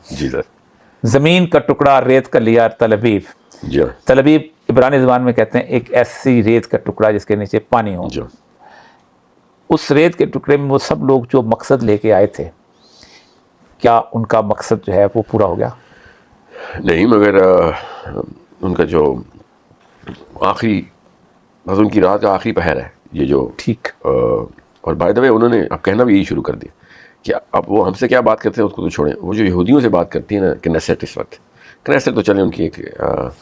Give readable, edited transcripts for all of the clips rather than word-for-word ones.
جی سر. زمین کا ٹکڑا ریت کا لیا تلبیب. جی تلبیب عبرانی زبان میں کہتے ہیں ایک ایسی ریت کا ٹکڑا جس کے نیچے پانی ہو. جی. اس ریت کے ٹکڑے میں وہ سب لوگ جو مقصد لے کے آئے تھے، کیا ان کا مقصد جو ہے وہ پورا ہو گیا؟ نہیں، مگر ان کا جو آخری بس ان کی رات کا آخری پہر ہے یہ جو ٹھیک. اور بائی دا وے انہوں نے اب کہنا بھی یہی شروع کر دیا کہ اب وہ ہم سے کیا بات کرتے ہیں اس کو تو چھوڑیں. وہ جو یہودیوں سے بات کرتی ہیں نا کنیسٹ، اس وقت کنیسٹ تو چلیں ان کی ایک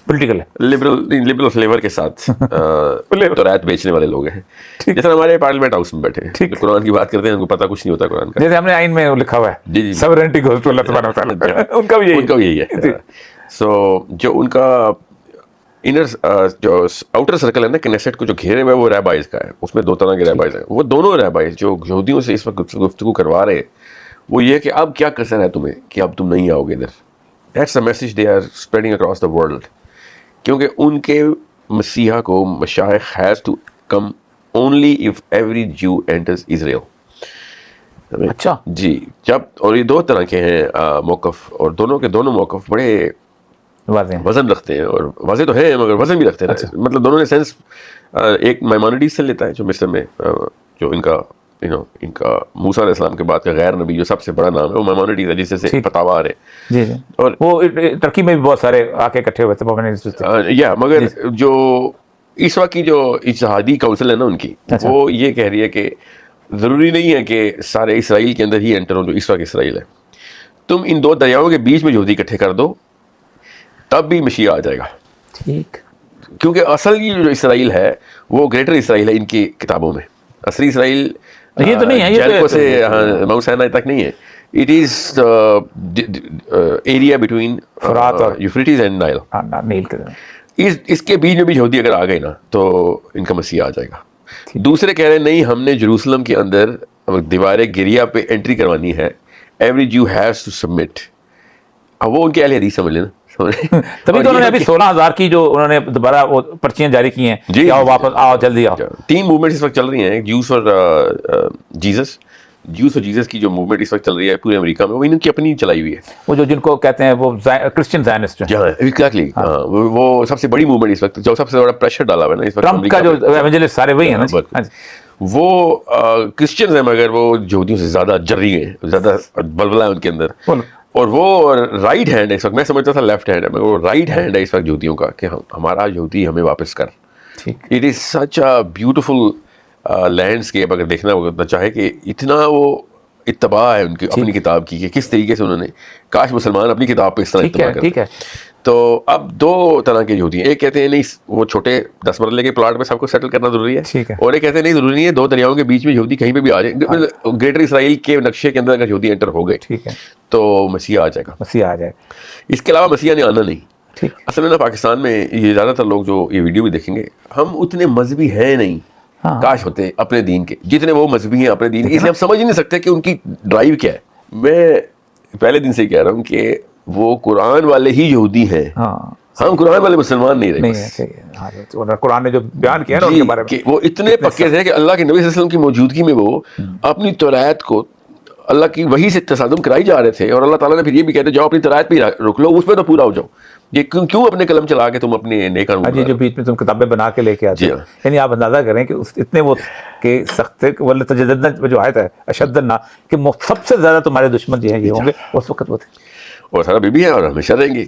پولیٹیکل لبرل فلیور کے ساتھ توریت بیچنے والے لوگ ہیں، جیسے ہمارے پارلیمنٹ ہاؤس میں بیٹھے ہیں قرآن کی بات کرتے ہیں، ان کو پتہ کچھ نہیں ہوتا قرآن کا. جیسے ہم نے آئین میں لکھا ہوا ہے جی سورینٹی گوز ٹو اللہ تبارک و تعالیٰ، ان کا بھی یہی ہے. سو جو ان کا انر جو آؤٹر سرکل ہے نا کنیسٹ کو جو گھیرے ہوئے وہ ریبائز کا ہے. اس میں 2 طرح کے ریبائز ہیں. وہ دونوں ریبائز جو یہودیوں سے اس وقت گفتگو کروا رہے وہ یہ کہ اب کیا کسر ہے تمہیں کہ اب تم نہیں آؤ گے ادھر. That's a message they are spreading across the world, کیونکہ ان کے مسیحا کو مشائخ has to come only if every Jew enters Israel. اچھا جی. جب اور یہ 2 طرح کے ہیں موقف، اور دونوں کے دونوں موقف بڑے وزن رکھتے ہیں، اور واضح تو ہے مگر وزن بھی رکھتے ہیں. مطلب دونوں نے سینس ایک مائمانیٹیز سے لیتا ہے جو مصر میں جو ان کا ان کا موسیٰ علیہ السلام کے بعد کا غیر نبی جو سب سے بڑا نام ہے وہ مائمانیٹیز ہے، جس سے فتاوا ہے. جی جی. اور وہ ترکی میں بھی بہت سارے آ کے اکٹھے ہوئے تھے یا مگر جو اس وقت کی جو اجتہادی کونسل ہے نا ان کی، وہ یہ کہہ رہی ہے کہ ضروری نہیں ہے کہ سارے اسرائیل کے اندر ہی انٹر ہوں جو اس وقت اسرائیل ہے. تم ان 2 دریاؤں کے بیچ میں یہودی اکٹھے کر دو تب بھی مسیح آ جائے گا. ٹھیک. کیونکہ اصل یہ جو اسرائیل ہے وہ گریٹر اسرائیل ہے ان کی کتابوں میں. اصلی اسرائیل یہ تو نہیں ہے، جیریکو سے ماؤنٹ سینائی تک نہیں ہے. It is area between Euphrates and Nile. اس کے بیچ میں بھی یہودی اگر آ گئے نا تو ان کا مسیح آ جائے گا. دوسرے کہہ رہے ہیں نہیں، ہم نے جروسلم کے اندر دیوار گریا پہ انٹری کروانی ہے. ایوری جو ہیز ٹو سبمٹ. اب وہ ان کے اہل حدیث سمجھ لینا. تبھی تو انہوں نے ابھی 16,000 کی جو انہوں نے دوبارہ وہ پرچیاں جاری کی ہیں کہ آؤ واپس آؤ جلدی آؤ. 3 موومنٹس اس وقت چل رہی ہیں. جوس اور جیزس کی جو موومنٹ اس وقت چل رہی ہے پورے امریکہ میں، وہ ان کی اپنی چلائی ہوئی ہے. وہ جو جن کو کہتے ہیں وہ کرسچن زائنسٹ. جی ہاں ایگزیکٹلی. وہ سب سے بڑی موومنٹ اس وقت جو سب سے بڑا پریشر ڈالا ہوا ہے نا اس وقت ٹرمپ کا جو ایونجلسٹ سارے وہی ہیں نا. وہ کرسچنز ہیں مگر وہ یہودیوں سے زیادہ جری ہیں، زیادہ بلبلا ہے ان کے اندر. اور وہ رائٹ ہینڈ ہے اس وقت. میں سمجھتا تھا لیفٹ ہینڈ ہے مگر وہ رائٹ ہینڈ ہے اس وقت یہودیوں کا کہ ہمارا یہودی ہمیں واپس کر. It is such a beautiful landscape. اگر دیکھنا ہوگا چاہے کہ اتنا وہ اتباع ہے ان کی اپنی کتاب کی کہ کس طریقے سے انہوں نے، کاش مسلمان اپنی کتاب پہ اس طرح اتباع کرتے. تو اب 2 طرح کے یہودی ہیں. ایک کہتے ہیں نہیں وہ چھوٹے 10 مرلے کے پلاٹ میں سب کو سیٹل کرنا ضروری ہے، اور ایک کہتے ہیں نہیں ضروری نہیں ہے، 2 دریاؤں کے بیچ میں یہودی کہیں پہ بھی آ جائے. گریٹر اسرائیل کے نقشے کے اندر اگر یہودی انٹر ہو گئے تو مسیح آ جائے گا. اس کے علاوہ مسیح نے آنا نہیں. اصل میں نا پاکستان میں یہ زیادہ تر لوگ جو یہ ویڈیو بھی دیکھیں گے، ہم اتنے مذہبی ہیں نہیں. کاش ہوتے اپنے دین کے جتنے وہ مذہبی ہیں اپنے دین کے. اس لیے ہم سمجھ ہی نہیں سکتے کہ ان کی ڈرائیو کیا ہے. میں پہلے دن سے کہہ رہا ہوں کہ وہ قرآن والے ہی یہودی ہیں، ہم قرآن والے مسلمان نہیں رہے. قرآن نے جو بیان کیا نا ان کے بارے میں وہ اتنے پکے تھے کہ اللہ کے نبی صلی اللہ علیہ وسلم کی موجودگی میں وہ اپنی توریت کو اللہ کی وحی سے تصادم کرائی جا رہے تھے. اور اللہ تعالیٰ نے پھر یہ بھی کہتے جاؤ اپنی توریت پہ رک لو، اس پہ تو پورا ہو جاؤ. یہ کیوں اپنے قلم چلا کے تم اپنے نیک جو بیچ میں تم کتابیں بنا کے لے کے آتے ہیں. یعنی آپ اندازہ کریں کہ اتنے وہ کہ سخت تجدد جو آیت ہے اشد الناس کہ سب سے زیادہ تمہارے دشمن جو ہیں یہ ہوں گے اس وقت وہ تھے. اور سارا بھی ہے اور ہمیشہ رہیں گے.